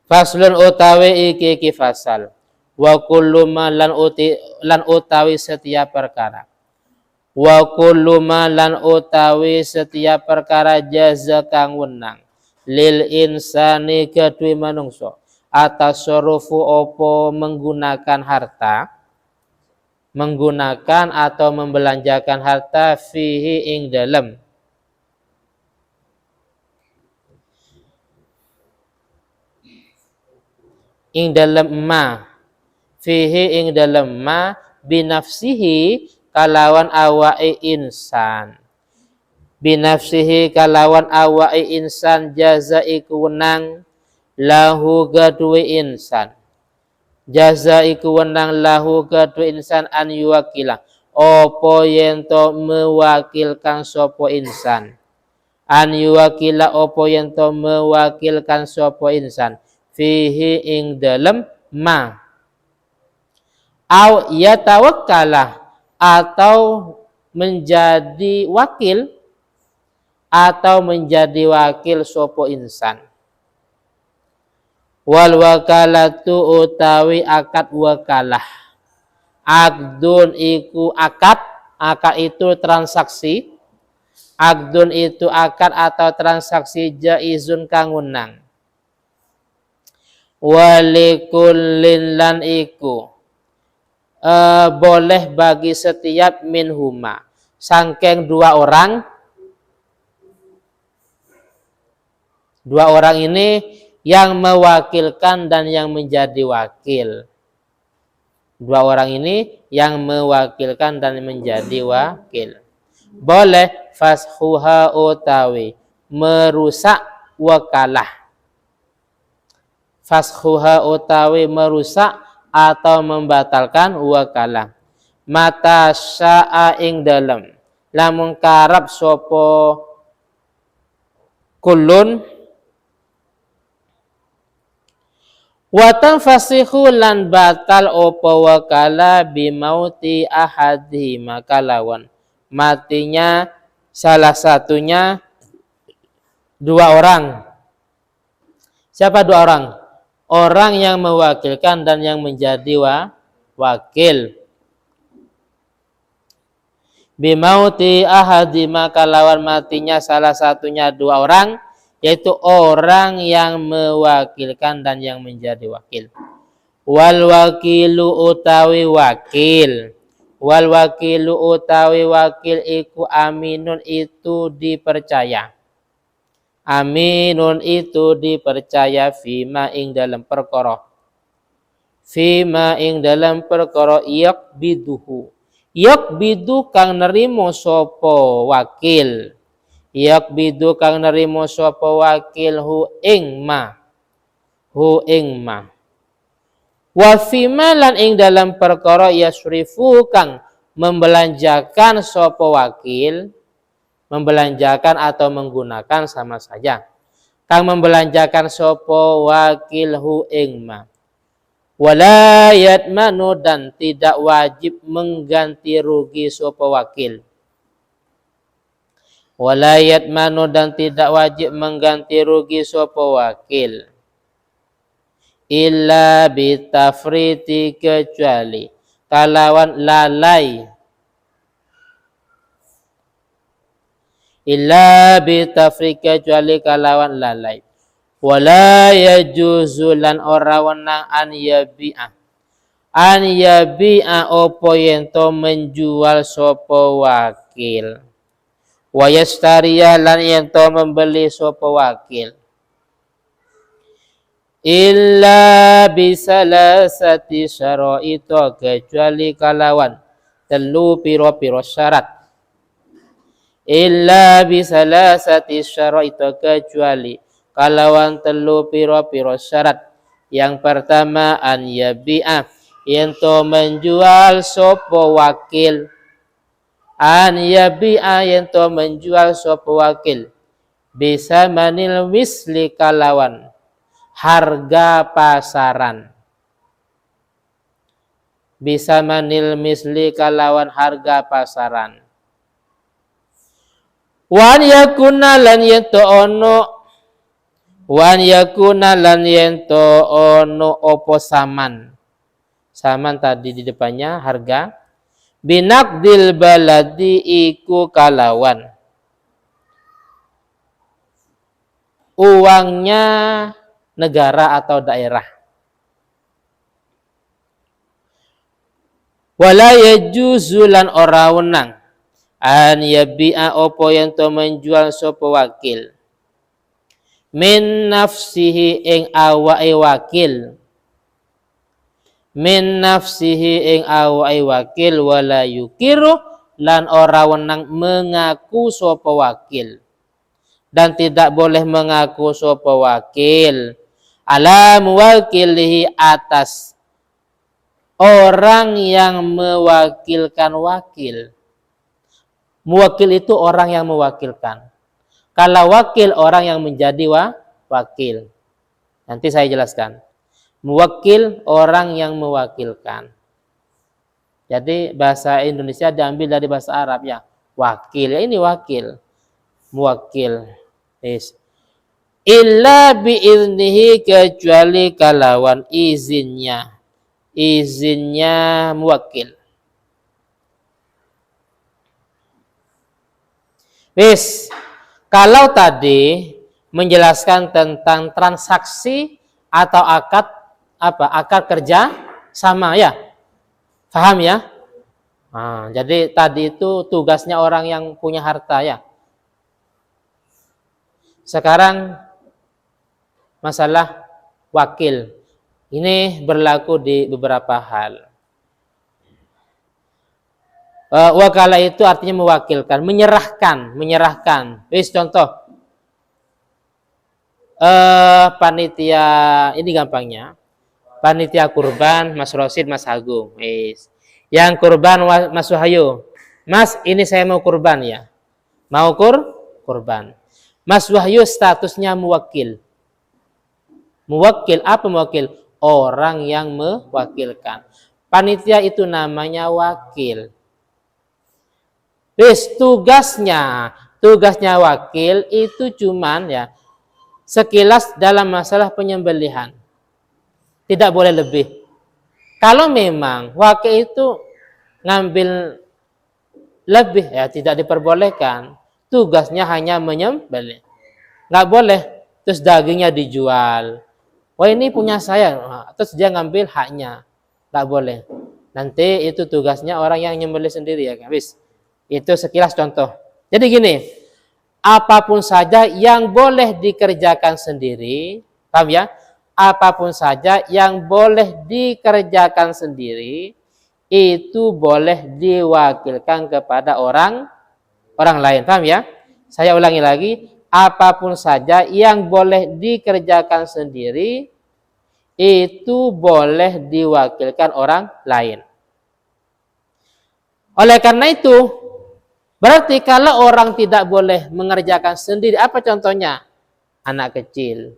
Faslun utawi iki fasal. Wa kullu ma lan utawi setiap perkara. Wa kullu ma lan utawi setiap perkara jaza kang wenang lil insani kedue manungsa atas surufu opo menggunakan harta, menggunakan atau membelanjakan harta fihi ing dalem ma fihi ing dalem ma binafsihi kalawan awake insan, binafsihi kalawan awake insan jaza iku wenang lahu gadwe insan, jaza iku wenang lahu gadwe insan an yuwakila opo yento mewakilkan sopo insan, an yuwakila opo yento mewakilkan sopo insan fihi ing dalem ma au yatawakkala atau menjadi wakil atau menjadi wakil sopo insan. Wal wakalatu utawi akad wakalah, akdun iku akad, akad itu transaksi, akdun itu akad atau transaksi jaizun kang wenang. Walikullin lan iku boleh bagi setiap minhuma sangkeng dua orang ini yang mewakilkan dan yang menjadi wakil. Dua orang ini yang mewakilkan dan menjadi wakil. Boleh fashuha utawi merusak wakalah. Fashuha utawi merusak atau membatalkan wakalah. Mata sya'a ing dalem lamun karab sopo kulun watan fasihu lan batal opo wakala bimauti ahadhi makalawan matinya salah satunya dua orang. Siapa dua orang? Orang yang mewakilkan dan yang menjadi wakil. Bimauti ahadi maka lawan matinya salah satunya dua orang, yaitu orang yang mewakilkan dan yang menjadi wakil. Wal wakilu utawi wakil. Wal wakilu utawi wakil iku aminun itu dipercaya. Aminun itu dipercaya fima ing dalam perkara. Fima ing dalam perkara yakbiduhu. Yakbidu kang nerimo sopo wakil. Yakbidu kang nerimo sopo wakil hu ing ma. Hu ing ma. Wa fima lan ing dalam perkara yasrifu kang membelanjakan sopo wakil. Membelanjakan atau menggunakan sama saja. Kang membelanjakan sopo wakil hu ing ma. Wala yatmanu dan tidak wajib mengganti rugi sopo wakil. Wala yatmanu dan tidak wajib mengganti rugi sopo wakil. Illa bitafriti kecuali kalawan lalai. Illa bitafrik kecuali kalawan lalai. Wala yajuzu lan ora wenang an yabi'a. An yabi'a opo yento menjual sopo wakil. Wa yastariya lan yento membeli sopo wakil. Illa bisalasati syara'ita kecuali kalawan telu piro-piro syarat. Illa bisalasati syara'ita kecuali kalawan telu piro-piro syarat. Yang pertama an yabi'a yento menjual sopo wakil. An yabi'a yento menjual sopo wakil. Bisa manil misli kalawan harga pasaran. Bisa manil misli kalawan harga pasaran. Wan yakuna lan yento ono Wan yakuna lan yento ono opo saman. Saman tadi di depannya harga. Binakdil baladi iku kalawan. Uangnya negara atau daerah. Wala yajuzu lan ora wenang an yabi'a opo yang to menjual sapa wakil min nafsihi ing awake wakil min nafsihi ing awake wakil wala yukiru lan ora wenang mengaku sapa wakil dan tidak boleh mengaku sapa wakil ala muwakilihi atas orang yang mewakilkan wakil. Muwakil itu orang yang mewakilkan. Kalau wakil orang yang menjadi wakil. Nanti saya jelaskan. Muwakil orang yang mewakilkan. Jadi bahasa Indonesia diambil dari bahasa Arab ya. Wakil, ya ini wakil. Muwakil. Yes. Illa biiznihi kecuali kalawan izinnya. Izinnya muwakil. Wis, kalau tadi menjelaskan tentang transaksi atau akad kerja sama ya. Paham ya? Nah, jadi tadi itu tugasnya orang yang punya harta ya. Sekarang masalah wakil. Ini berlaku di beberapa hal. Wakala itu artinya mewakilkan, menyerahkan. Wis contoh. Panitia, ini gampangnya. Panitia kurban, Mas Rosid, Mas Agung. Wis. Yang kurban Mas Wahyu. Mas, ini saya mau kurban ya. Mau kurban. Mas Wahyu statusnya muwakil. Muwakil apa muwakil? Orang yang mewakilkan. Panitia itu namanya wakil. Wis, tugasnya wakil itu cuman ya sekilas dalam masalah penyembelihan. Tidak boleh lebih. Kalau memang wakil itu ngambil lebih ya tidak diperbolehkan. Tugasnya hanya menyembelih. Nggak boleh terus dagingnya dijual. Wah ini punya saya, terus dia ngambil haknya, nggak boleh. Nanti itu tugasnya orang yang nyembelih sendiri ya, habis. Itu sekilas contoh. Jadi gini, apapun saja yang boleh dikerjakan sendiri, paham ya? Apapun saja yang boleh dikerjakan sendiri, itu boleh diwakilkan kepada orang lain, paham ya? Saya ulangi lagi. Apapun saja yang boleh dikerjakan sendiri itu boleh diwakilkan orang lain. Oleh karena itu, berarti kalau orang tidak boleh mengerjakan sendiri, apa contohnya? Anak kecil,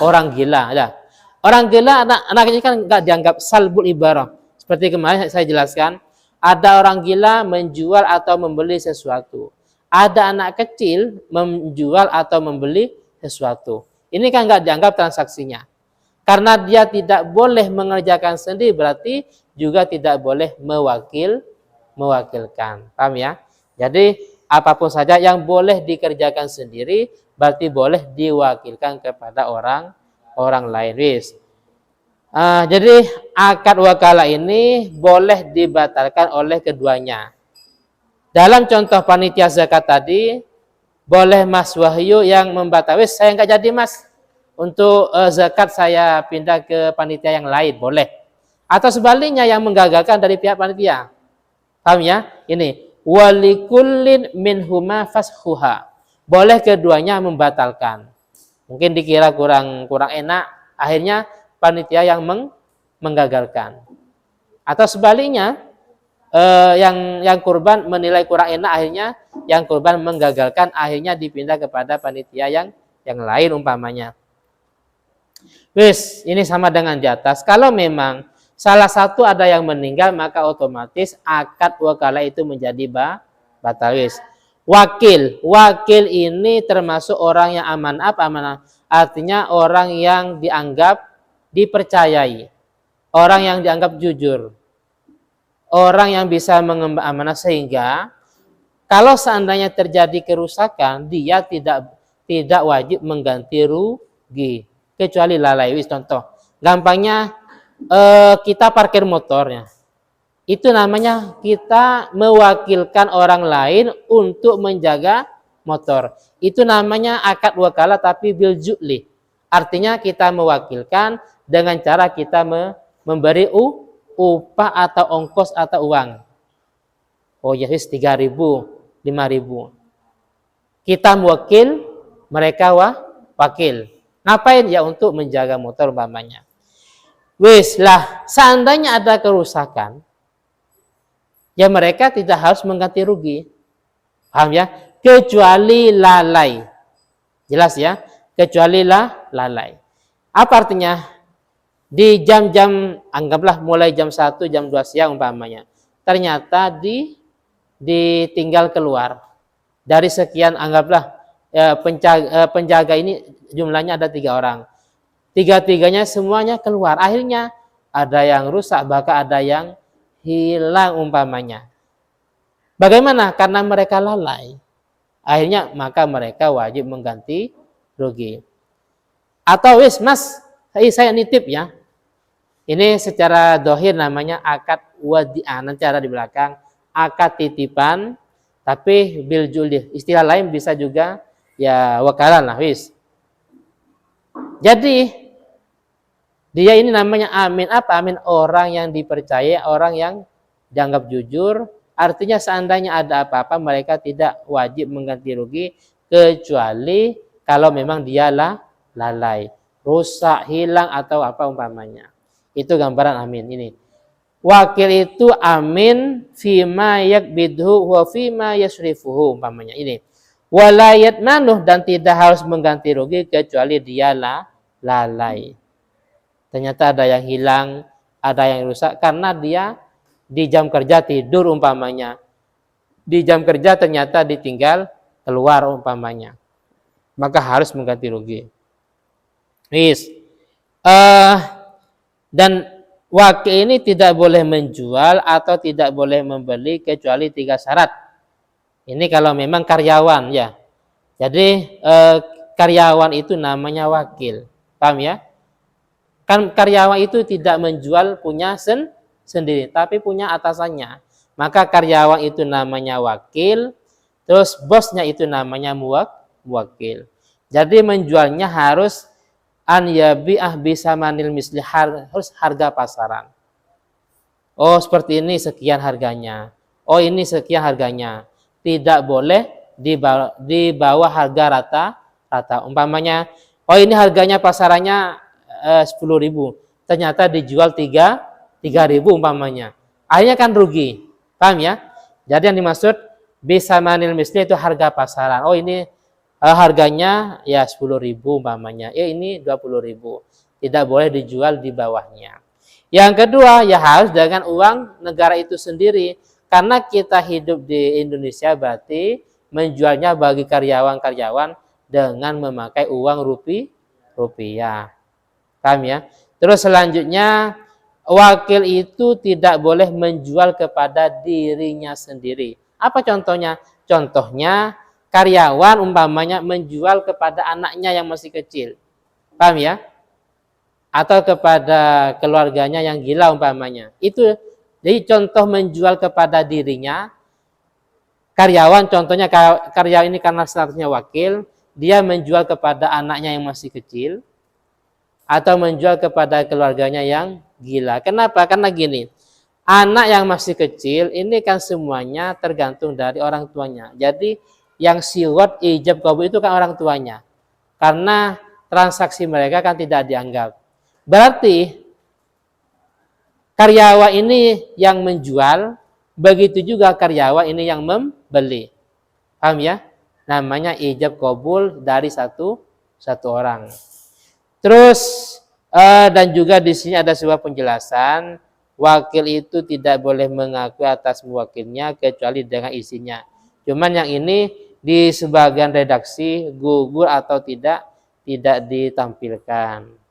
orang gila. Ya. Orang gila, anak kecil kan nggak dianggap salbul ibarah. Seperti kemarin saya jelaskan, ada orang gila menjual atau membeli sesuatu. Ada anak kecil menjual atau membeli sesuatu. Ini kan nggak dianggap transaksinya. Karena dia tidak boleh mengerjakan sendiri, berarti juga tidak boleh mewakilkan. Paham ya? Jadi apapun saja yang boleh dikerjakan sendiri, berarti boleh diwakilkan kepada orang lain. Wis. Jadi akad wakalah ini boleh dibatalkan oleh keduanya. Dalam contoh panitia zakat tadi, boleh Mas Wahyu yang membatalkan, saya nggak jadi Mas, untuk zakat saya pindah ke panitia yang lain, boleh. Atau sebaliknya yang menggagalkan dari pihak panitia. Paham ya? Ini, walikullin minhuma fashuha. Boleh keduanya membatalkan. Mungkin dikira kurang enak, akhirnya panitia yang menggagalkan. Atau sebaliknya, yang kurban menilai kurang enak, akhirnya yang kurban menggagalkan, akhirnya dipindah kepada panitia yang lain umpamanya. Wis, ini sama dengan di atas. Kalau memang salah satu ada yang meninggal, maka otomatis akad wakalah itu menjadi batal. Wis. Wakil. Wakil ini termasuk orang yang amanah. Artinya orang yang dianggap dipercayai. Orang yang dianggap jujur. Orang yang bisa mengemban amanah sehingga kalau seandainya terjadi kerusakan, dia tidak wajib mengganti rugi kecuali lalai. Contoh, gampangnya kita parkir motornya. Itu namanya kita mewakilkan orang lain untuk menjaga motor. Itu namanya akad wakalah tapi bil ju'li. Artinya kita mewakilkan dengan cara kita memberi upah atau ongkos atau uang. Oh ya, 3.000, 5.000. Kita mewakil, mereka wakil. Ngapain? Ya untuk menjaga motor umpamanya. Wis lah, seandainya ada kerusakan, ya mereka tidak harus mengganti rugi. Paham ya? Kecuali lalai. Jelas ya? Kecuali lalai. Apa artinya? Di jam-jam, anggaplah mulai jam 1, jam 2 siang umpamanya. Ternyata ditinggal keluar. Dari sekian, anggaplah penjaga ini jumlahnya ada 3 orang. Tiga-tiganya semuanya keluar. Akhirnya ada yang rusak, bahkan ada yang hilang umpamanya. Bagaimana? Karena mereka lalai. Akhirnya maka mereka wajib mengganti rugi. Atau wis mas, saya nitip ya. Ini secara dohir namanya akad wadi'ah. Nanti ada di belakang akad titipan, tapi bil julih. Istilah lain bisa juga ya wakalan lah wis. Jadi dia ini namanya amin. Apa amin? Orang yang dipercaya, orang yang dianggap jujur. Artinya seandainya ada apa-apa mereka tidak wajib mengganti rugi kecuali kalau memang dia lalai, rusak, hilang atau apa umpamanya. Itu gambaran amin ini. Wakil itu amin fima yakbidhu wa fima yasrifuhu umpamanya ini. Walayat manuh dan tidak harus mengganti rugi kecuali dia lalai. Ternyata ada yang hilang, ada yang rusak karena dia di jam kerja tidur umpamanya. Di jam kerja ternyata ditinggal keluar umpamanya. Maka harus mengganti rugi. Wis. Dan wakil ini tidak boleh menjual atau tidak boleh membeli kecuali 3 syarat. Ini kalau memang karyawan ya. Jadi karyawan itu namanya wakil. Paham ya? Kan karyawan itu tidak menjual punya sendiri, tapi punya atasannya. Maka karyawan itu namanya wakil, terus bosnya itu namanya muwakil. Jadi menjualnya harus an yabi'ah bisa manil misli, harus harga pasaran. Oh seperti ini sekian harganya. Oh ini sekian harganya. Tidak boleh di bawah harga rata. Umpamanya, oh ini harganya pasarannya 10.000. Ternyata dijual 3.000 umpamanya. Akhirnya kan rugi. Paham ya? Jadi yang dimaksud bisa manil misli itu harga pasaran. Oh ini harganya ya 10.000 umpamanya. Ya ini 20.000. Tidak boleh dijual di bawahnya. Yang kedua ya harus dengan uang negara itu sendiri. Karena kita hidup di Indonesia berarti menjualnya bagi karyawan-karyawan dengan memakai uang rupiah. Paham ya? Terus selanjutnya wakil itu tidak boleh menjual kepada dirinya sendiri. Apa contohnya? Contohnya karyawan umpamanya menjual kepada anaknya yang masih kecil. Paham ya? Atau kepada keluarganya yang gila umpamanya. Itu jadi contoh menjual kepada dirinya. Karyawan contohnya karyawan ini karena statusnya wakil, dia menjual kepada anaknya yang masih kecil atau menjual kepada keluarganya yang gila. Kenapa? Karena gini. Anak yang masih kecil ini kan semuanya tergantung dari orang tuanya. Jadi yang siwat ijab qabul itu kan orang tuanya. Karena transaksi mereka kan tidak dianggap. Berarti karyawan ini yang menjual, begitu juga karyawan ini yang membeli. Paham ya? Namanya ijab qabul dari satu orang. Terus dan juga di sini ada sebuah penjelasan, wakil itu tidak boleh mengakui atas muwakilnya kecuali dengan izinnya. Cuman yang ini di sebagian redaksi gugur atau tidak ditampilkan.